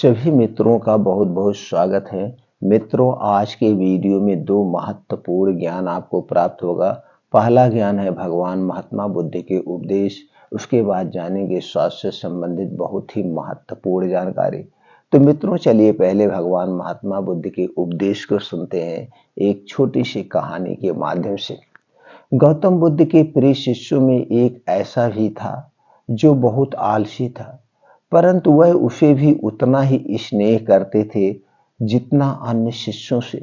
सभी मित्रों का बहुत बहुत स्वागत है। मित्रों, आज के वीडियो में दो महत्वपूर्ण ज्ञान आपको प्राप्त होगा। पहला ज्ञान है भगवान महात्मा बुद्ध के उपदेश। उसके बाद जानेंगे स्वास्थ्य से संबंधित बहुत ही महत्वपूर्ण जानकारी। तो मित्रों, चलिए पहले भगवान महात्मा बुद्ध के उपदेश को सुनते हैं एक छोटी सी कहानी के माध्यम से। गौतम बुद्ध के प्रिय शिष्यों में एक ऐसा भी था जो बहुत आलसी था, परंतु वह उसे भी उतना ही स्नेह करते थे जितना अन्य शिष्यों से।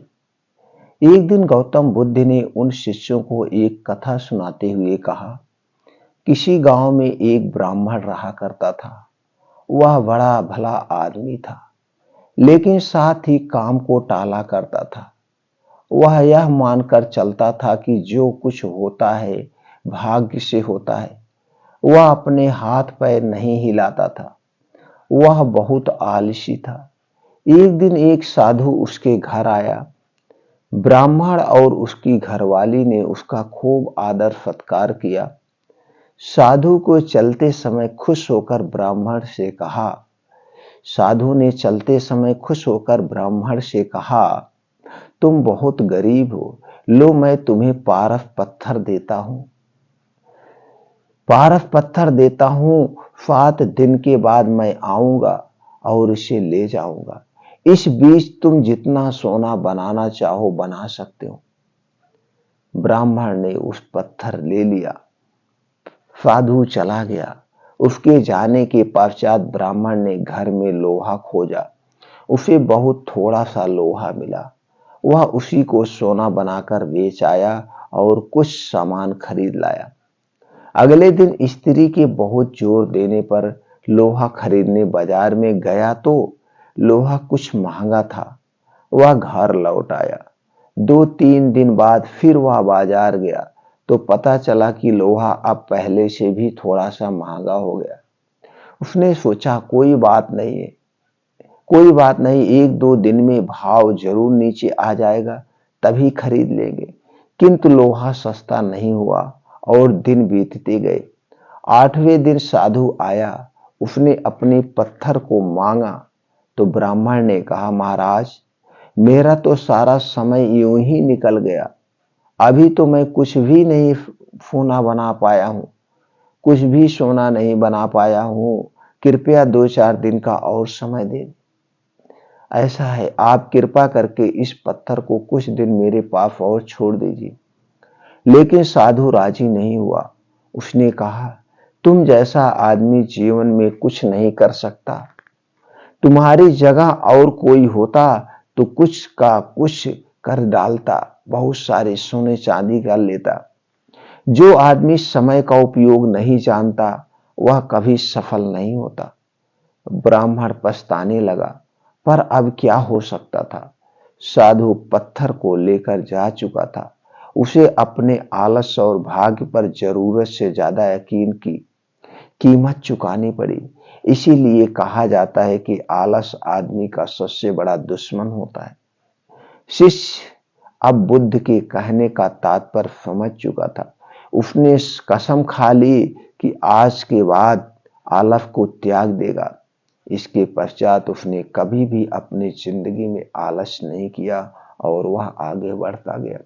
एक दिन गौतम बुद्ध ने उन शिष्यों को एक कथा सुनाते हुए कहा, किसी गांव में एक ब्राह्मण रहा करता था। वह बड़ा भला आदमी था, लेकिन साथ ही काम को टाला करता था। वह यह मानकर चलता था कि जो कुछ होता है भाग्य से होता है। वह अपने हाथ पैर नहीं हिलाता था। वह बहुत आलसी था। एक दिन एक साधु उसके घर आया। ब्राह्मण और उसकी घरवाली ने उसका खूब आदर सत्कार किया। साधु को चलते समय खुश होकर ब्राह्मण से कहा साधु ने चलते समय खुश होकर ब्राह्मण से कहा, तुम बहुत गरीब हो, लो मैं तुम्हें पारस पत्थर देता हूं। पारस पत्थर देता हूं, 7 दिन के बाद मैं आऊंगा और इसे ले जाऊंगा। इस बीच तुम जितना सोना बनाना चाहो बना सकते हो। ब्राह्मण ने उस पत्थर ले लिया। साधु चला गया। उसके जाने के पश्चात ब्राह्मण ने घर में लोहा खोजा। उसे बहुत थोड़ा सा लोहा मिला। वह उसी को सोना बनाकर बेच आया और कुछ सामान खरीद लाया। अगले दिन स्त्री के बहुत जोर देने पर लोहा खरीदने बाजार में गया तो लोहा कुछ महंगा था। वह घर लौट आया। 2-3 दिन बाद फिर वह बाजार गया तो पता चला कि लोहा अब पहले से भी थोड़ा सा महंगा हो गया। उसने सोचा कोई बात नहीं है, कोई बात नहीं, 1-2 दिन में भाव जरूर नीचे आ जाएगा, तभी खरीद लेंगे। किंतु लोहा सस्ता नहीं हुआ और दिन बीतते गए। 8वें दिन साधु आया। उसने अपने पत्थर को मांगा तो ब्राह्मण ने कहा, महाराज, मेरा तो सारा समय यूं ही निकल गया। अभी तो मैं कुछ भी नहीं सोना बना पाया हूं, कुछ भी सोना नहीं बना पाया हूं। कृपया 2-4 दिन का और समय दे। ऐसा है, आप कृपा करके इस पत्थर को कुछ दिन मेरे पास और छोड़ दीजिए। लेकिन साधु राजी नहीं हुआ। उसने कहा, तुम जैसा आदमी जीवन में कुछ नहीं कर सकता। तुम्हारी जगह और कोई होता तो कुछ का कुछ कर डालता, बहुत सारे सोने चांदी कर लेता। जो आदमी समय का उपयोग नहीं जानता वह कभी सफल नहीं होता। ब्राह्मण पछताने लगा, पर अब क्या हो सकता था। साधु पत्थर को लेकर जा चुका था। उसे अपने आलस और भाग्य पर जरूरत से ज्यादा यकीन की कीमत चुकानी पड़ी। इसीलिए कहा जाता है कि आलस आदमी का सबसे बड़ा दुश्मन होता है। शिष्य अब बुद्ध के कहने का तात्पर्य समझ चुका था। उसने कसम खा ली कि आज के बाद आलस को त्याग देगा। इसके पश्चात उसने कभी भी अपनी जिंदगी में आलस नहीं किया और वह आगे बढ़ता गया।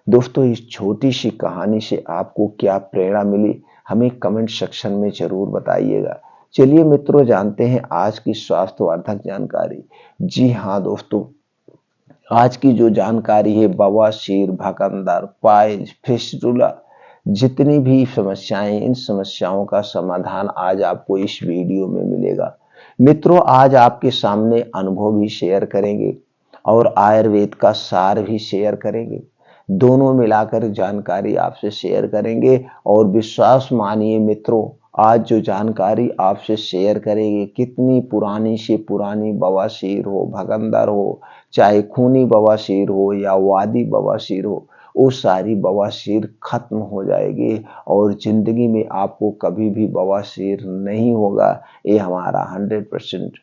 दोस्तों, इस छोटी सी कहानी से आपको क्या प्रेरणा मिली, हमें कमेंट सेक्शन में जरूर बताइएगा। चलिए मित्रों, जानते हैं आज की स्वास्थ्यवर्धक जानकारी। जी हाँ दोस्तों, आज की जो जानकारी है बवासीर, भगंदर, पाइल्स, फिस्टुला, जितनी भी समस्याएं, इन समस्याओं का समाधान आज आपको इस वीडियो में मिलेगा। मित्रों, आज आपके सामने अनुभव भी शेयर करेंगे और आयुर्वेद का सार भी शेयर करेंगे। दोनों मिलाकर जानकारी आपसे शेयर करेंगे और विश्वास मानिए मित्रों, आज जो जानकारी आपसे शेयर करेंगे, कितनी पुरानी से पुरानी बवासीर हो, भगंदर हो, चाहे खूनी बवासीर हो या वादी बवासीर हो, वो सारी बवासीर खत्म हो जाएगी और जिंदगी में आपको कभी भी बवासीर नहीं होगा। ये हमारा 100%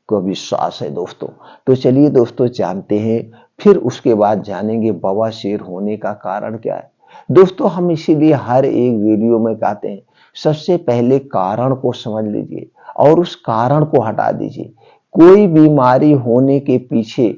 को विश्वास है दोस्तों। तो चलिए दोस्तों, जानते हैं, फिर उसके बाद जानेंगे बवासीर होने का कारण क्या है। दोस्तों, हम इसीलिए हर एक वीडियो में कहते हैं, सबसे पहले कारण को समझ लीजिए और उस कारण को हटा दीजिए। कोई बीमारी होने के पीछे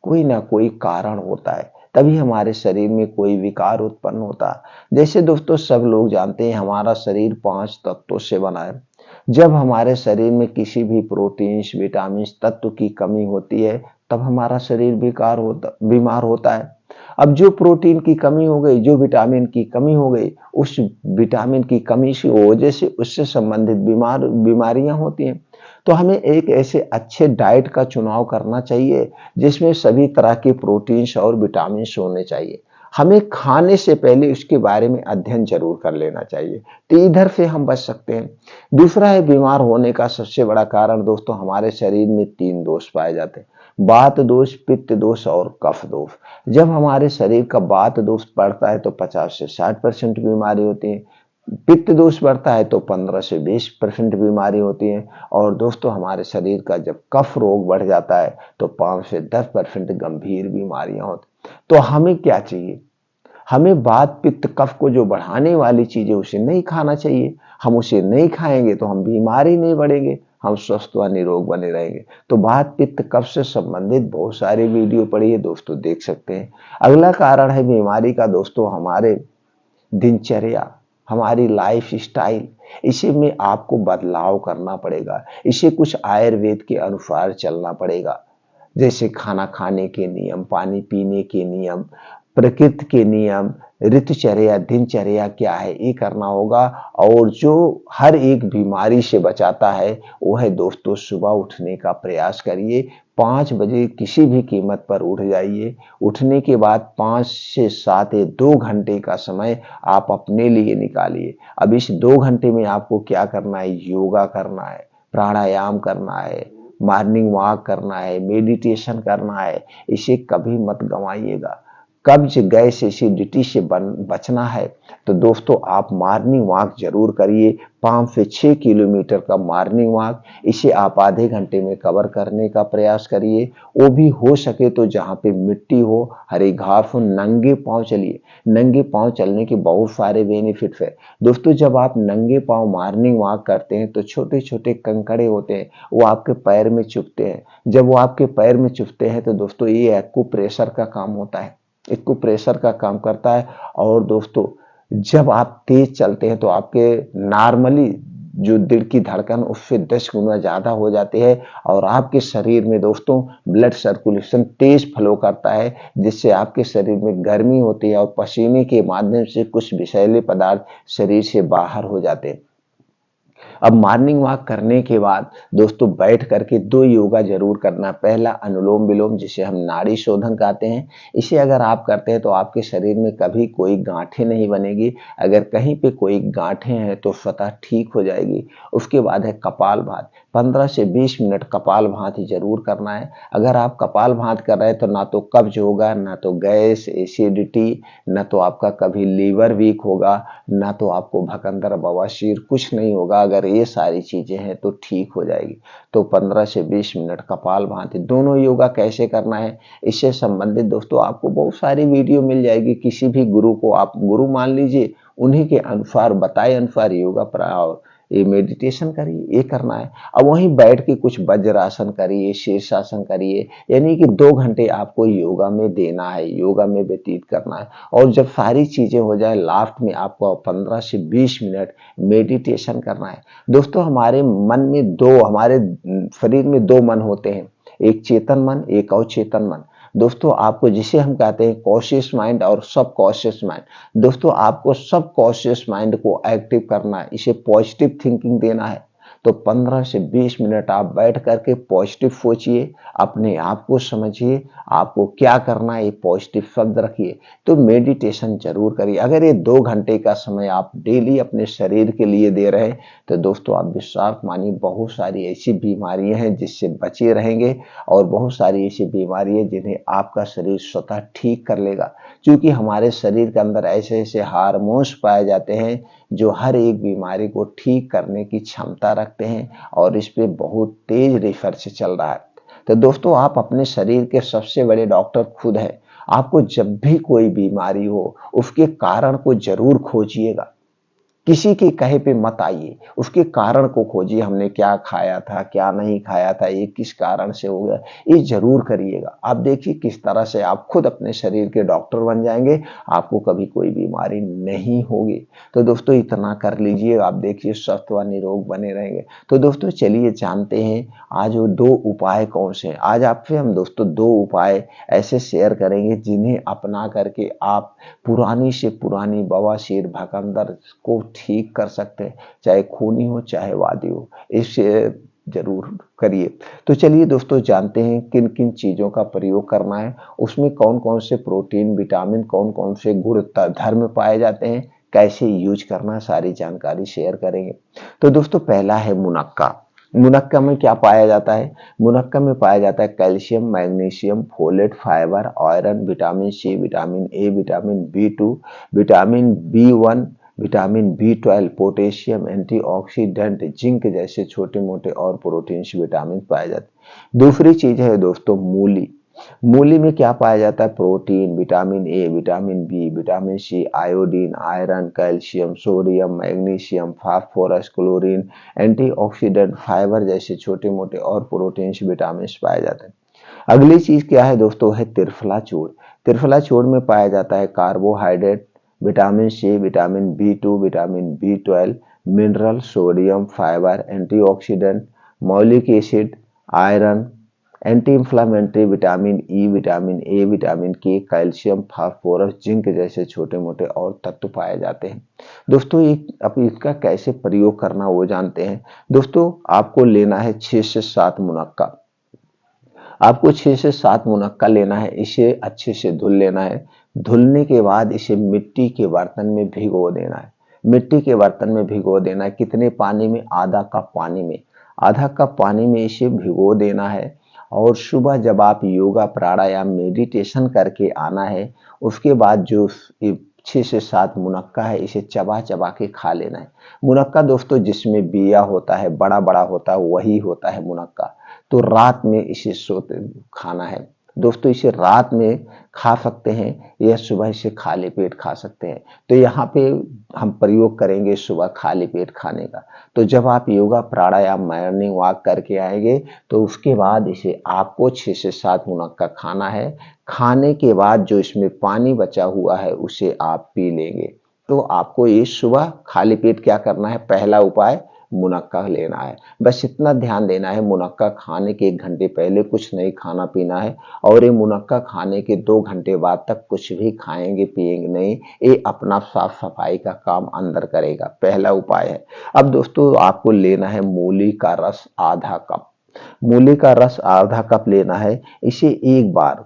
कोई ना कोई कारण होता है, तभी हमारे शरीर में कोई विकार उत्पन्न होता है। जैसे दोस्तों सब लोग जानते हैं हमारा शरीर 5 तत्वों से बना है। जब हमारे शरीर में किसी भी प्रोटीन्स, विटामिन्स, तत्व की कमी होती है, तब हमारा शरीर बीमार होता है। अब जो प्रोटीन की कमी हो गई, जो विटामिन की कमी हो गई, उस विटामिन की कमी की वजह से उससे संबंधित बीमारियां होती हैं। तो हमें एक ऐसे अच्छे डाइट का चुनाव करना चाहिए जिसमें सभी तरह के प्रोटीन्स और विटामिन्स होने चाहिए। हमें खाने से पहले उसके बारे में अध्ययन जरूर कर लेना चाहिए, तो इधर से हम बच सकते हैं। दूसरा है बीमार होने का सबसे बड़ा कारण दोस्तों, हमारे शरीर में 3 दोष पाए जाते हैं, वात दोष, पित्त दोष और कफ दोष। जब हमारे शरीर का वात दोष बढ़ता है तो 50 से 60% बीमारी होती है, पित्त दोष बढ़ता है तो 15 से 20% बीमारी होती है, और दोस्तों हमारे शरीर का जब कफ रोग बढ़ जाता है तो 5 से 10% गंभीर बीमारियां होती। तो हमें क्या चाहिए? हमें वात, पित्त, कफ को जो बढ़ाने वाली चीजें उसे नहीं खाना चाहिए। हम उसे नहीं खाएंगे तो हम बीमार ही नहीं पड़ेंगे, हम स्वस्थ व निरोग बने रहेंगे। तो वात, पित्त, कफ से संबंधित बहुत सारी वीडियो पड़ी है दोस्तों, देख सकते हैं। अगला कारण है बीमारी का दोस्तों, हमारे दिनचर्या, हमारी लाइफ स्टाइल, इसी में आपको बदलाव करना पड़ेगा। इसे कुछ आयुर्वेद के अनुसार चलना पड़ेगा, जैसे खाना खाने के नियम, पानी पीने के नियम, प्रकृति के नियम, ऋतुचर्या, दिनचर्या क्या है, ये करना होगा। और जो हर एक बीमारी से बचाता है वो है दोस्तों सुबह उठने का प्रयास करिए। 5 बजे किसी भी कीमत पर उठ जाइए। उठने के बाद 5 से 7 या 2 घंटे का समय आप अपने लिए निकालिए। अब इस 2 घंटे में आपको क्या करना है? योगा करना है, प्राणायाम करना है, मॉर्निंग वॉक करना है, मेडिटेशन करना है। इसे कभी मत गंवाइएगा। कब्ज, गैस, एसिडिटी से बचना है तो दोस्तों आप मॉर्निंग वॉक जरूर करिए। 5 से 6 किलोमीटर का मॉर्निंग वॉक, इसे आप आधे घंटे में कवर करने का प्रयास करिए। वो भी हो सके तो जहाँ पे मिट्टी हो, हरी घास हो, नंगे पांव चलिए। नंगे पांव चलने के बहुत सारे बेनिफिट्स है दोस्तों। जब आप नंगे पांव मॉर्निंग वॉक करते हैं तो छोटे छोटे कंकड़े होते हैं, वो आपके पैर में चुभते हैं। जब वो आपके पैर में चुभते हैं तो दोस्तों ये एक्यूप्रेशर का काम होता है, एक्यूप्रेशर का काम करता है। और दोस्तों जब आप तेज चलते हैं तो आपके नॉर्मली जो दिल की धड़कन उससे 10 गुना ज्यादा हो जाती है, और आपके शरीर में दोस्तों ब्लड सर्कुलेशन तेज फ्लो करता है, जिससे आपके शरीर में गर्मी होती है और पसीने के माध्यम से कुछ विषैले पदार्थ शरीर से बाहर हो जाते हैं। अब मॉर्निंग वॉक करने के बाद दोस्तों बैठ करके 2 योगा जरूर करना। पहला अनुलोम विलोम, जिसे हम नाड़ी शोधन कहते हैं। इसे अगर आप करते हैं तो आपके शरीर में कभी कोई गांठें नहीं बनेगी। अगर कहीं पे कोई गांठें हैं तो स्वतः ठीक हो जाएगी। उसके बाद है कपालभाति। 15 से 20 मिनट कपालभाति जरूर करना है। अगर आप कपालभाति कर रहे हैं तो ना तो कब्ज होगा, ना तो गैस, एसिडिटी, ना तो आपका कभी लीवर वीक होगा, ना तो आपको भकंदर, बवासीर कुछ नहीं होगा। अगर ये सारी चीजें हैं तो ठीक हो जाएगी। तो 15 से 20 मिनट कपालभाति, दोनों योगा कैसे करना है इससे संबंधित दोस्तों आपको बहुत सारी वीडियो मिल जाएगी। किसी भी गुरु को आप गुरु मान लीजिए, उन्हीं के अनुसार बताए अनुसार योगा ये मेडिटेशन करिए, ये करना है। अब वहीं बैठ के कुछ वज्रासन करिए, शीर्षासन करिए, यानी कि 2 घंटे आपको योगा में देना है, योगा में व्यतीत करना है। और जब सारी चीजें हो जाए लास्ट में आपको 15 से 20 मिनट मेडिटेशन करना है। दोस्तों हमारे मन में हमारे शरीर में 2 मन होते हैं, एक चेतन मन, एक अवचेतन मन। दोस्तों आपको, जिसे हम कहते हैं कॉन्शियस माइंड और सब कॉन्शियस माइंड, दोस्तों आपको सब कॉन्शियस माइंड को एक्टिव करना है, इसे पॉजिटिव थिंकिंग देना है। तो 15 से 20 मिनट आप बैठ करके पॉजिटिव सोचिए, अपने आप को समझिए, आपको क्या करना है, ये पॉजिटिव शब्द रखिए। तो मेडिटेशन जरूर करिए। अगर ये 2 घंटे का समय आप डेली अपने शरीर के लिए दे रहे हैं तो दोस्तों आप विश्वास मानिए बहुत सारी ऐसी बीमारियां हैं जिससे बचे रहेंगे, और बहुत सारी ऐसी बीमारियां जिन्हें आपका शरीर स्वतः ठीक कर लेगा। क्योंकि हमारे शरीर के अंदर ऐसे ऐसे हार्मोन्स पाए जाते हैं जो हर एक बीमारी को ठीक करने की क्षमता रखते हैं, और इस पे बहुत तेज रिसर्च चल रहा है। तो दोस्तों आप अपने शरीर के सबसे बड़े डॉक्टर खुद हैं। आपको जब भी कोई बीमारी हो उसके कारण को जरूर खोजिएगा। किसी के कहे पे मत आइए, उसके कारण को खोजिए, हमने क्या खाया था, क्या नहीं खाया था, ये किस कारण से हो गया, ये जरूर करिएगा। आप देखिए किस तरह से आप खुद अपने शरीर के डॉक्टर बन जाएंगे, आपको कभी कोई बीमारी नहीं होगी। तो दोस्तों इतना कर लीजिए, आप देखिए स्वस्थ व निरोग बने रहेंगे। तो दोस्तों चलिए जानते हैं आज वो 2 उपाय कौन से हैं। आज आपसे हम दोस्तों 2 उपाय ऐसे शेयर करेंगे जिन्हें अपना करके आप पुरानी से पुरानी बवासीर भगंदर को ठीक कर सकते हैं, चाहे खूनी हो चाहे वादी हो, इसे जरूर करिए। तो चलिए दोस्तों जानते हैं किन किन चीजों का प्रयोग करना है, उसमें कौन कौन से प्रोटीन विटामिन कौन कौन से गुण धर्म पाए जाते हैं, कैसे यूज करना, सारी जानकारी शेयर करेंगे। तो दोस्तों पहला है मुनक्का। मुनक्का में क्या पाया जाता है? मुनक्का में पाया जाता है calcium, magnesium, folate, fibre, iron, vitamin C, vitamin A, vitamin B 2, vitamin B 1, vitamin B 12, potassium, antioxidant, zinc जैसे छोटे मोटे और प्रोटीन्स विटामिन पाए जाते हैं। दूसरी चीज है दोस्तों मूली। मूली में क्या पाया जाता है? Protein, vitamin A, vitamin B, vitamin C, iodine, iron, calcium, sodium, magnesium, phosphorus, chlorine, antioxidant, fibre जैसे छोटे मोटे और प्रोटीन्स विटामिन पाए जाते हैं। अगली चीज क्या है दोस्तों? है त्रिफला चूर्ण। त्रिफला चूर्ण में पाया जाता है carbohydrate, vitamin C, vitamin B 2, vitamin B 12, mineral, sodium, fibre, antioxidant, मौलिक acid, iron, anti inflammatory, vitamin E, vitamin A, vitamin K, calcium, phosphorus, zinc जैसे छोटे मोटे और तत्व पाए जाते हैं। दोस्तों अब इसका कैसे प्रयोग करना वो जानते हैं। दोस्तों आपको लेना है 6 से 7 मुनक्का। आपको 6 से 7 मुनक्का लेना है, इसे अच्छे से धुल लेना है। धुलने के बाद इसे मिट्टी के बर्तन में भिगो देना है। मिट्टी के बर्तन में भिगो देना है। कितने पानी में? आधा कप पानी में। आधा कप पानी में इसे भिगो देना है और सुबह जब आप योगा प्राणायाम मेडिटेशन करके आना है, उसके बाद जो 6 से 7 मुनक्का है इसे चबा चबा के खा लेना है। मुनक्का दोस्तों जिसमें बिया होता है, बड़ा बड़ा होता है, वही होता है मुनक्का। तो रात में इसे सोते खाना है। दोस्तों इसे रात में खा सकते हैं या सुबह इसे खाली पेट खा सकते हैं। तो यहाँ पे हम प्रयोग करेंगे सुबह खाली पेट खाने का। तो जब आप योगा प्राणायाम मॉर्निंग वॉक करके आएंगे तो उसके बाद इसे आपको 6 से 7 मुनक्का खाना है। खाने के बाद जो इसमें पानी बचा हुआ है उसे आप पी लेंगे। तो आपको ये सुबह खाली पेट क्या करना है? पहला उपाय मुनक्का लेना है। बस इतना ध्यान देना है, मुनक्का खाने के 1 घंटे पहले कुछ नहीं खाना पीना है और ये मुनक्का खाने के 2 घंटे बाद तक कुछ भी खाएंगे पिएंगे नहीं। ये अपना साफ सफाई का काम अंदर करेगा। पहला उपाय है। अब दोस्तों आपको लेना है मूली का रस आधा कप। मूली का रस आधा कप लेना है। इसे एक बार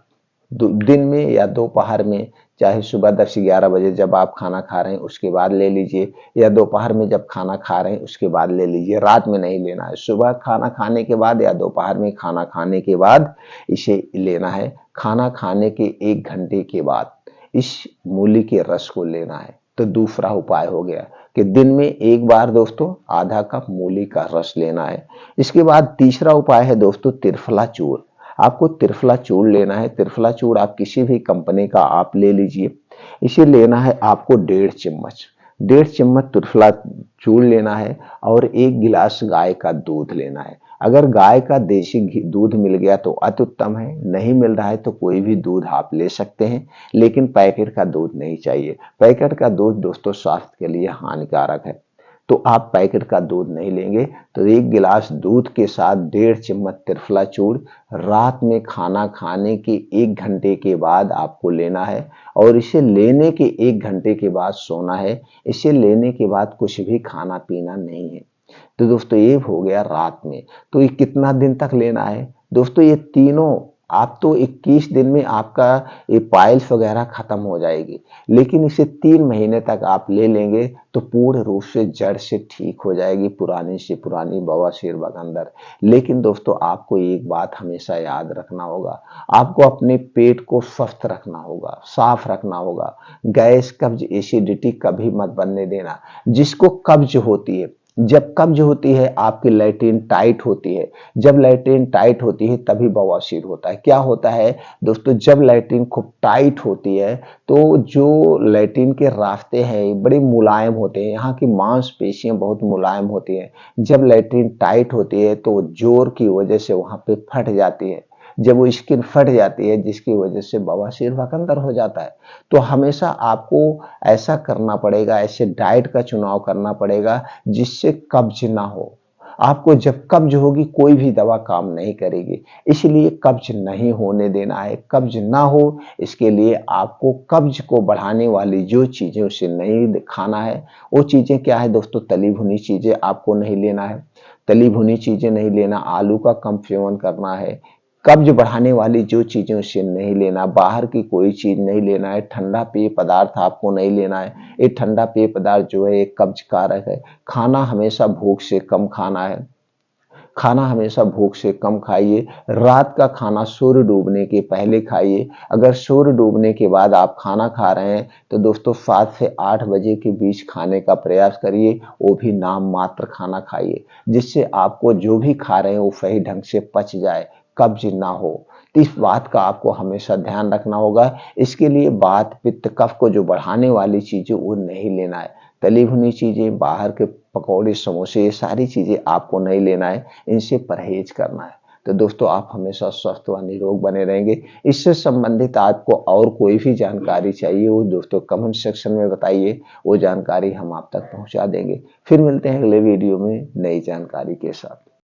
दिन में या दोपहर में, चाहे सुबह 10-11 बजे जब आप खाना खा रहे हैं उसके बाद ले लीजिए, या दोपहर में जब खाना खा रहे हैं उसके बाद ले लीजिए। रात में नहीं लेना है। सुबह खाना खाने के बाद या दोपहर में खाना खाने के बाद इसे लेना है। खाना खाने के 1 घंटे के बाद इस मूली के रस को लेना है। तो दूसरा उपाय हो गया कि दिन में एक बार दोस्तों आधा कप मूली का रस लेना है। इसके बाद तीसरा उपाय है दोस्तों त्रिफला चूर्ण। आपको त्रिफला चूर्ण लेना है। त्रिफला चूर्ण आप किसी भी कंपनी का आप ले लीजिए। इसे लेना है आपको 1.5 चम्मच। 1.5 चम्मच त्रिफला चूर्ण लेना है और 1 गिलास गाय का दूध लेना है। अगर गाय का देसी दूध मिल गया तो अति उत्तम है, नहीं मिल रहा है तो कोई भी दूध आप ले सकते हैं, लेकिन पैकेट का दूध नहीं चाहिए। पैकेट का दूध दोस्तों स्वास्थ्य के लिए हानिकारक है। तो आप पैकेट का दूध नहीं लेंगे तो 1 गिलास दूध के साथ 1.5 चम्मच त्रिफला चूर्ण रात में खाना खाने के 1 घंटे के बाद आपको लेना है और इसे लेने के 1 घंटे के बाद सोना है। इसे लेने के बाद कुछ भी खाना पीना नहीं है। तो दोस्तों ये हो गया रात में। तो ये कितना दिन तक लेना है? दोस्तों ये तीनों आप तो 21 दिन में आपका ये पाइल्स वगैरह खत्म हो जाएगी, लेकिन इसे 3 महीने तक आप ले लेंगे तो पूर्ण रूप से जड़ से ठीक हो जाएगी पुरानी से पुरानी बवासीर बगंदर। लेकिन दोस्तों आपको एक बात हमेशा याद रखना होगा, आपको अपने पेट को स्वस्थ रखना होगा, साफ रखना होगा। गैस कब्ज एसिडिटी कभी मत बनने देना। जिसको कब्ज होती है जब कब्ज होती है आपकी लैट्रिन टाइट होती है, जब लैट्रिन टाइट होती है तभी बवासीर होता है। क्या होता है दोस्तों, जब लैट्रिन खूब टाइट होती है तो जो लैट्रिन के रास्ते हैं बड़े मुलायम होते हैं, यहाँ की मांसपेशियां बहुत मुलायम होती हैं। जब लैट्रिन टाइट होती है तो जोर की वजह से वहां पे फट जाती है, जब वो स्किन फट जाती है जिसकी वजह से बवासीर भयंकर हो जाता है। तो हमेशा आपको ऐसा करना पड़ेगा, ऐसे डाइट का चुनाव करना पड़ेगा जिससे कब्ज ना हो। आपको जब कब्ज होगी कोई भी दवा काम नहीं करेगी, इसलिए कब्ज नहीं होने देना है। कब्ज ना हो इसके लिए आपको कब्ज को बढ़ाने वाली जो चीजें उसे नहीं खाना है। वो चीजें क्या है दोस्तों, तली भुनी चीजें आपको नहीं लेना है, तली भुनी चीजें नहीं लेना, आलू का कम सेवन करना है। कब्ज बढ़ाने वाली जो चीजें उसे नहीं लेना, बाहर की कोई चीज नहीं लेना है, ठंडा पेय पदार्थ आपको नहीं लेना है। ये ठंडा पेय पदार्थ जो है एक कब्ज कारक है। खाना हमेशा भूख से कम खाना है, खाना हमेशा भूख से कम खाइए। रात का खाना सूर्य डूबने के पहले खाइए। अगर सूर्य डूबने के बाद आप खाना खा रहे हैं तो दोस्तों 7 से 8 बजे के बीच खाने का प्रयास करिए, वो भी नाम मात्र खाना खाइए, जिससे आपको जो भी खा रहे हैं वो सही ढंग से पच जाए, कब्ज ना हो। तो इस बात का आपको हमेशा ध्यान रखना होगा। इसके लिए वात पित्त कफ को जो बढ़ाने वाली चीजें वो नहीं लेना है। तली भुनी चीजें, बाहर के पकौड़े समोसे, ये सारी चीजें आपको नहीं लेना है, इनसे परहेज करना है। तो दोस्तों आप हमेशा स्वस्थ व निरोग बने रहेंगे। इससे संबंधित आपको और कोई भी जानकारी चाहिए वो दोस्तों कमेंट सेक्शन में बताइए, वो जानकारी हम आप तक पहुंचा देंगे। फिर मिलते हैं अगले वीडियो में नई जानकारी के साथ।